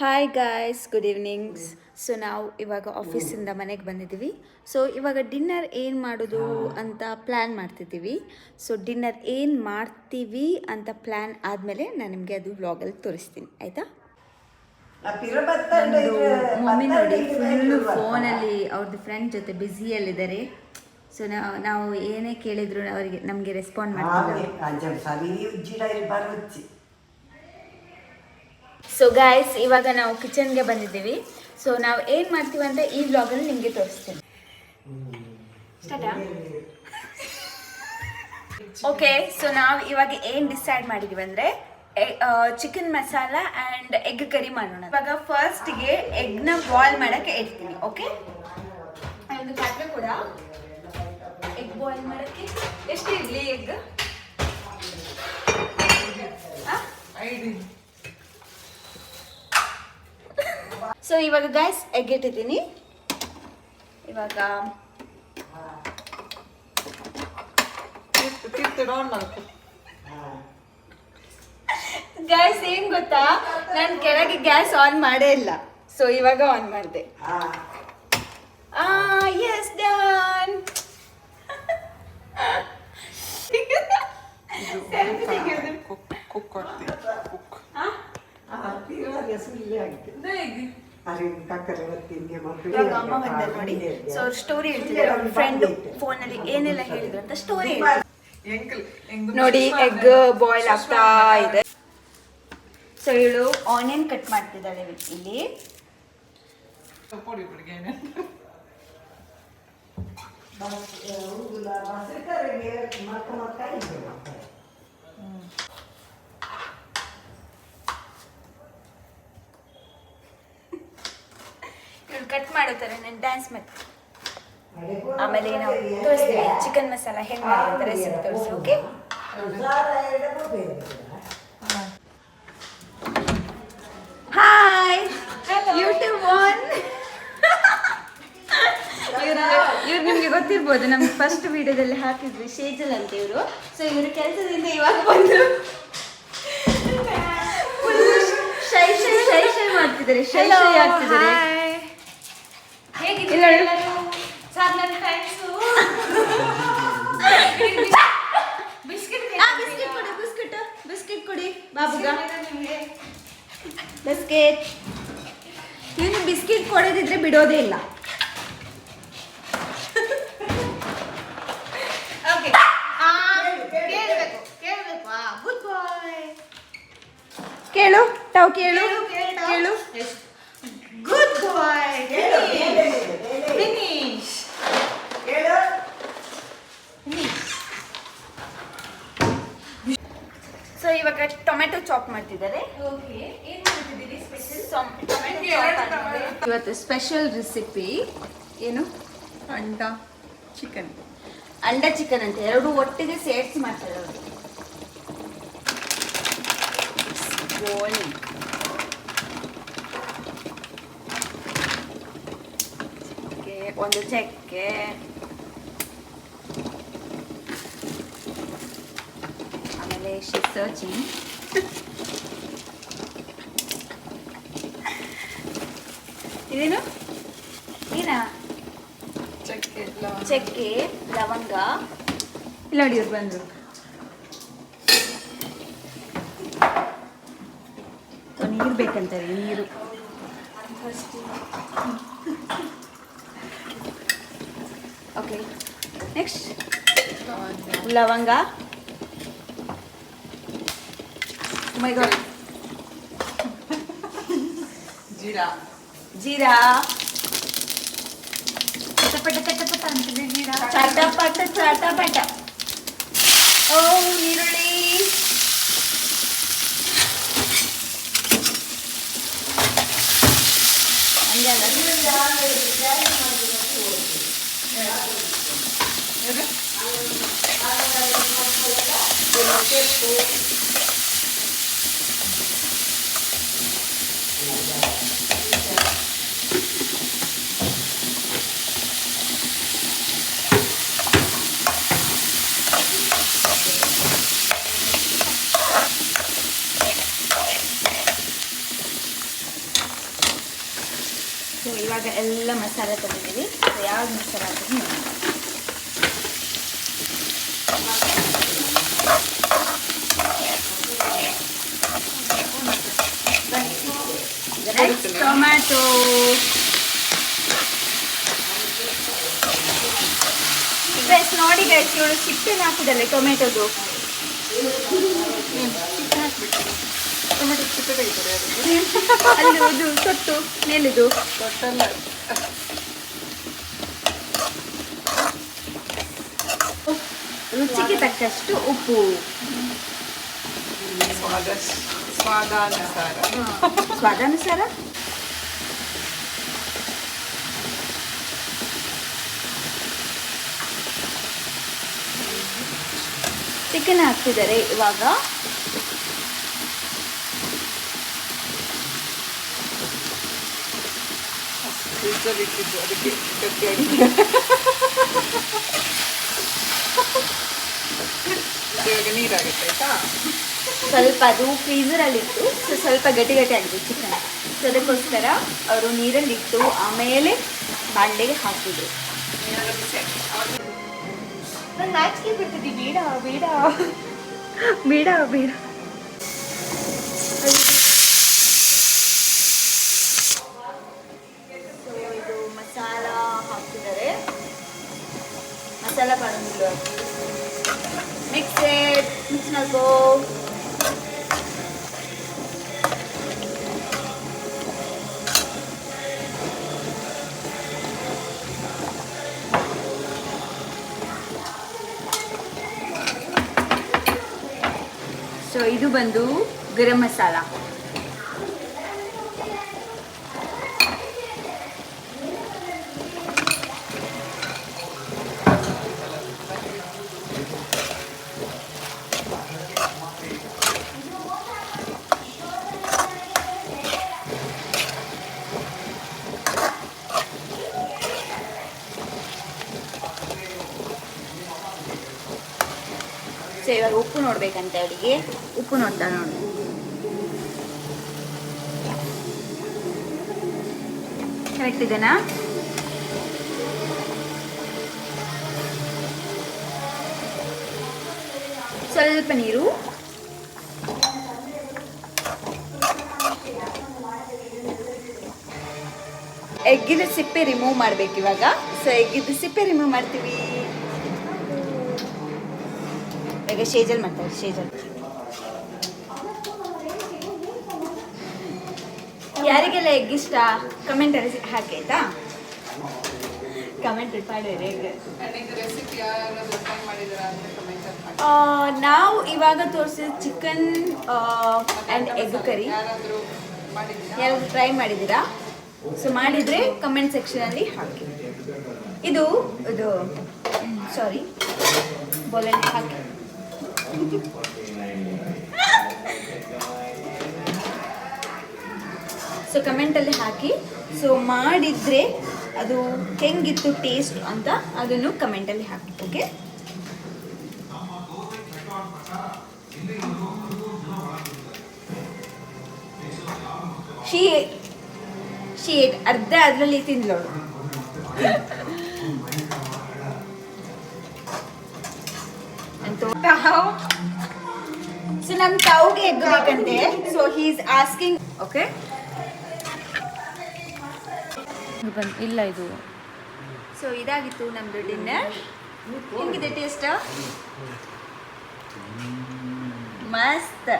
Hi guys, good evenings. So ನಾವು ಇವಾಗ ಆಫೀಸಿಂದ ಮನೆಗೆ ಬಂದಿದ್ದೀವಿ. ಸೊ ಇವಾಗ ಡಿನ್ನರ್ ಏನು ಮಾಡೋದು ಅಂತ ಪ್ಲ್ಯಾನ್ ಮಾಡ್ತಿದ್ದೀವಿ. ಸೊ ಡಿನ್ನರ್ ಏನು ಮಾಡ್ತೀವಿ ಅಂತ ಪ್ಲ್ಯಾನ್ ಆದಮೇಲೆ ನಾನು ನಿಮಗೆ ಅದು ವ್ಲಾಗಲ್ಲಿ ತೋರಿಸ್ತೀನಿ, ಆಯಿತಾ? ಮಮ್ಮಿ ನೋಡಿ ಫುಲ್ಲು ಫೋನಲ್ಲಿ ಅವ್ರದ್ದು ಫ್ರೆಂಡ್ ಜೊತೆ ಬ್ಯುಸಿಯಲ್ಲಿದ್ದಾರೆ. ಸೊ ನಾವು ಏನೇ ಕೇಳಿದ್ರು ಅವರಿಗೆ ನಮಗೆ ರೆಸ್ಪಾಂಡ್ ಮಾಡ್ತೀವಿ. ಸೊ ಗಾಯ್ಸ್, ಇವಾಗ ನಾವು ಕಿಚನ್ಗೆ ಬಂದಿದ್ದೀವಿ. ಸೊ ನಾವು ಏನು ಮಾಡ್ತೀವಿ ಅಂತ ಈ ವ್ಲಾಗಲ್ಲಿ ನಿಮಗೆ ತೋರಿಸ್ತೀನಿ. ಓಕೆ, ಸೊ ನಾವು ಇವಾಗ ಏನು ಡಿಸೈಡ್ ಮಾಡಿದ್ದೀವಿ ಅಂದರೆ chicken masala and egg curry ಮಾಡೋಣ. ಇವಾಗ ಫಸ್ಟ್ಗೆ ಎಗ್ನ ಬಾಯ್ಲ್ ಮಾಡೋಕ್ಕೆ ಇಡ್ತೀನಿ. ಓಕೆ, ಒಂದು ಪಾತ್ರೆ ಕೂಡ ಎಗ್ ಬಾಯ್ಲ್ ಮಾಡೋಕ್ಕೆ ಎಷ್ಟು ಇರಲಿ? ಎಗ್ ಸೊ ಇವಾಗ ಗೈಸ್ ಎಗ್ ಇಟ್ಟಿದ್ದೀನಿ. ಇವಾಗ ಗ್ಯಾಸ್ ಏನ್ ಗೊತ್ತಾ, ನಾನು ಕೆಳಗೆ ಗ್ಯಾಸ್ ಆನ್ ಮಾಡೇ ಇಲ್ಲ. ಸೊ ಇವಾಗ ಆನ್ ಮಾಡಿದೆ. Yes done. ಅಮ್ಮ ಬಂದ ನೋಡಿ. ಸೊ ಅವ್ರ ಸ್ಟೋರಿ ಹೇಳ್ತಿದ್ದಾರೆ, ಅವ್ರ ಫ್ರೆಂಡ್ ಫೋನಲ್ಲಿ ಏನೆಲ್ಲ ಹೇಳಿದ್ರು ಅಂತ ಸ್ಟೋರಿ ನೋಡಿ. ಎಗ್ ಬಾಯ್ಲ್ ಆಗ್ತಾ ಇದೆ. ಸೊ ಇವಳು ಆನಿಯನ್ ಕಟ್ ಮಾಡ್ತಿದ್ದಾಳೆ ಇಲ್ಲಿ. ಇವಳು ಕಟ್ ಮಾಡುತ್ತಾರೆ, ನಾನು ಡ್ಯಾನ್ಸ್ ಮಾಡ್ತೀನಿ. ಆಮೇಲೆ ನಾವು ತೋರಿಸ್ತೀವಿ ಚಿಕನ್ ಮಸಾಲ ಹೆಂಗೆ ಮಾಡೋದು ರೆಸಿಪಿ ತೋರಿಸಿ. Okay, hi YouTube on. ಇವ್ರು ನಿಮಗೆ ಗೊತ್ತಿರ್ಬೋದು, ನಮ್ಗೆ ಫಸ್ಟ್ ವಿಡಿಯೋದಲ್ಲಿ ಹಾಕಿದ್ವಿ ಶೇಜಲ್ ಅಂತ ಇವರು. ಸೊ ಇವರು ಕೆಲಸದಿಂದ ಇವಾಗ ಬಂದು ಶೈ ಶೈ ಶೈ ಶೈ ಮಾಡ್ತಿದ್ದಾರೆ, ಶೈ ಶೈ ಆಗ್ತಿದ್ದಾರೆ. ಬಿಸ್ಕಿಟ್ ಕೊಡಿ ಬಾಬುಗ. ಬಿಸ್ಕಿಟ್ ಇವನು ಬಿಸ್ಕಿಟ್ ಕೊಡೋದಿದ್ರೆ ಬಿಡೋದೇ ಇಲ್ಲ. ಕೇಳು ತಾವು ಕೇಳು ಕೇಳು. ಗುಡ್ ಬಾಯ್. ಫಿನಿಶ್. ಸೊ ಇವಾಗ ಟೊಮೆಟೊ ಚಾಪ್ ಮಾಡ್ತಿದ್ದಾರೆ. ಇವತ್ತು ಸ್ಪೆಷಲ್ ರೆಸಿಪಿ ಏನು? ಅಂಡ ಚಿಕನ್ ಅಂತ ಎರಡು ಒಟ್ಟಿಗೆ ಸೇರಿಸಿ ಮಾಡ್ತಾರೆ ಅವರು. ಒಂದು ಚಕ್ಕೆ, ಆಮೇಲೆ ಸರ್ಚಿಂಗ್ ಇದೇನು ಏನ ಚಕ್ಕೆ ಲವಂಗ. ಇಲ್ಲ ನೋಡಿ ಇವ್ರು ಬಂದರು. ನೀರು ಬೇಕಂತಾರೆ, ನೀರು. ಓಕೆ, ನೆಕ್ಸ್ಟ್ ಲವಂಗ. ಮೈ ಗಾಡ್, ಜೀರಾ ಚಟಪಟ ಅಂತಿದೆ. ಜೀರಾ ಚಟಪಟ. ಓ, ಈರುಳ್ಳಿ. ಸೊ ಇವಾಗ ಎಲ್ಲ ಮಸಾಲೆ ತೊಗೊಂಡಿದ್ದೀವಿ. ಸೊ ಯಾವ್ದು ಮಸಾಲೆ ಹಾಕಿದ್ವಿ ನೋಡಿ. ಟೊಮ್ಯಾಟೊ, ಗೈಸ್ ನೋಡಿ ಗೈಸ್, ಇವಳು ಸಿಪ್ಪೆನ ಹಾಕಿದಲ್ಲ ಟೊಮೆಟೊದು. ಟೊಮೆಟೊ ಚಿಕ್ಕ ತೆಗಿತಾರೆ ಅಲ್ಲಿ ಇದು ತೊಟ್ಟು ಮೇಲಿದು ತೊಟ್ಟಲ್ಲ. ರುಚಿಗೆ ತಕ್ಕಷ್ಟು ಉಪ್ಪು, ಸ್ವಾದಾನುಸಾರ. ಸ್ವಾದಾನುಸಾರ. ಚಿಕನ್ ಹಾಕ್ತಿದ್ದಾರೆ ಇವಾಗ. ಫ್ರಿಜ್ಜಲ್ಲಿ ಇಟ್ಟಿದ್ದು ಅದಕ್ಕೆ ಗಟ್ಟಿಯಾಗಿ. ಇವಾಗ ನೀರಾಗುತ್ತೆ ಆಯ್ತಾ. ಸ್ವಲ್ಪ ಅದು ಫ್ರೀಸರಲ್ಲಿಟ್ಟು ಸ್ವಲ್ಪ ಗಟ್ಟಿ ಗಟ್ಟಿ ಆಗಿದೆ ಚಿಕನ್. ಸೊ ಅದಕ್ಕೋಸ್ಕರ ಅವರು ನೀರಲ್ಲಿಟ್ಟು ಆಮೇಲೆ ಬಾಂಡೆಗೆ ಹಾಕಿದ್ರು. ನಾನು ನಾಚಿಕೆ ಬಿಡ್ತಿದ್ದಿ. ಬೇಡ ಬೇಡ ಬೇಡ ಬೇಡ. ಸೊ ಇದು ಮಸಾಲ ಹಾಕ್ತಿದ್ದಾರೆ. ಮಸಾಲ ಕಾಣಿಲ್ಲ. ಮಿಕ್ಸ್ ಮಾಡ್ಕೋ. ಸೊ ಇದು ಬಂದು ಗರಂ ಮಸಾಲ. ಸೊ ಇವಾಗ ಉಪ್ಪು ನೋಡ್ಬೇಕಂತೆ ಅವಳಿಗೆ. ಉಪ್ಪು ನೋಡ್ತಾ ನೋಡಿ. ಕರೆಕ್ಟ್ ಇದೆನಾ? ಸ್ವಲ್ಪ ನೀರು. ಎಗ್ಗಿನ ಸಿಪ್ಪೆ ರಿಮೂವ್ ಮಾಡ್ಬೇಕು ಇವಾಗ. ಸೊ ಎಗ್ಗಿದ ಸಿಪ್ಪೆ ರಿಮೂವ್ ಮಾಡ್ತೀವಿ. ಈಗ ಶೇಜಲ್ ಮಾಡ್ತಾರೆ. ಶೇಜಲ್ ಯಾರಿಗೆಲ್ಲ ಎಗ್ ಇಷ್ಟ ಕಮೆಂಟಲ್ಲಿ ಹಾಕಿ ಆಯ್ತಾ. ಕಮೆಂಟ್ ಮಾಡಿದ್ರೆ ರೆಸಿಪಿ ಯಾರಾದರೂ ಟ್ರೈ ಮಾಡಿದ್ದೀರಾ ಅಂತ ಕಮೆಂಟ್. ನಾವು ಇವಾಗ ತೋರಿಸಿದ ಚಿಕನ್ ಆ್ಯಂಡ್ ಎಗ್ ಕರಿ ಯಾರಾದರೂ ಮಾಡಿದ್ದೀರಾ? ಯಾರಾದರೂ ಟ್ರೈ ಮಾಡಿದ್ದೀರಾ? ಸೊ ಮಾಡಿದರೆ ಕಮೆಂಟ್ ಸೆಕ್ಷನಲ್ಲಿ ಹಾಕಿ. ಇದು ಸಾರಿ ಬೋಲಲ್ಲಿ ಹಾಕಿ. ಸೊ ಕಮೆಂಟಲ್ಲಿ ಹಾಕಿ. ಸೊ ಮಾಡಿದರೆ ಅದು ಹೆಂಗಿತ್ತು ಟೇಸ್ಟ್ ಅಂತ ಅದನ್ನು ಕಮೆಂಟಲ್ಲಿ ಹಾಕಿ. ಓಕೆ. ಶೀಟ್ ಅರ್ಧ ಅದರಲ್ಲಿ ತಿಂದ್ಲೋಳು. ಸೊ ನಮ್ಮ ತಾವುಗೆ ಎಗ್ ಬೇಕಂತೆ. So he is asking. Okay ಇಲ್ಲ ಇದು. ಸೊ ಇದಾಗಿತ್ತು ನಮ್ಮದು ಡಿನ್ನರ್. ಹೆಂಗಿದೆ ಟೇಸ್ಟ್? ಮಸ್ತ್.